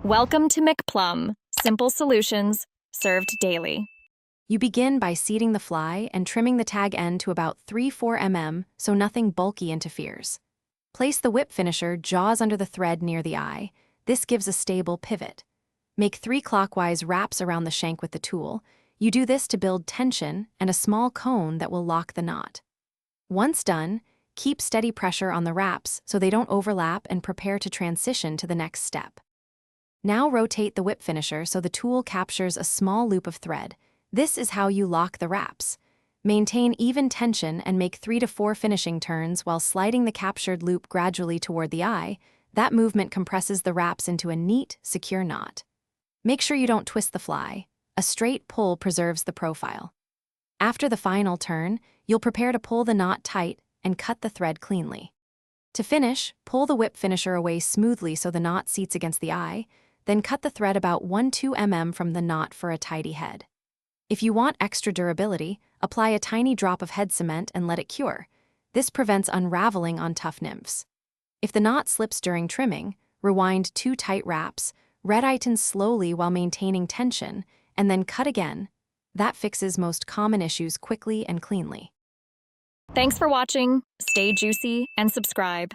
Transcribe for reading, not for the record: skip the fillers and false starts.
Welcome to McPlum, simple solutions served daily. You begin by seating the fly and trimming the tag end to about 3-4 mm so nothing bulky interferes. Place the whip finisher jaws under the thread near the eye. This gives a stable pivot. Make 3 clockwise wraps around the shank with the tool. You do this to build tension and a small cone that will lock the knot. Once done, keep steady pressure on the wraps so they don't overlap and prepare to transition to the next step. Now rotate the whip finisher so the tool captures a small loop of thread. This is how you lock the wraps. Maintain even tension and make 3 to 4 finishing turns while sliding the captured loop gradually toward the eye. That movement compresses the wraps into a neat, secure knot. Make sure you don't twist the fly. A straight pull preserves the profile. After the final turn, you'll prepare to pull the knot tight and cut the thread cleanly. To finish, pull the whip finisher away smoothly so the knot seats against the eye, then cut the thread about 1-2 mm from the knot for a tidy head. If you want extra durability, apply a tiny drop of head cement and let it cure. This prevents unraveling on tough nymphs. If the knot slips during trimming, rewind 2 tight wraps, red-iton slowly while maintaining tension, and then cut again. That fixes most common issues quickly and cleanly. Thanks for watching. Stay juicy and subscribe.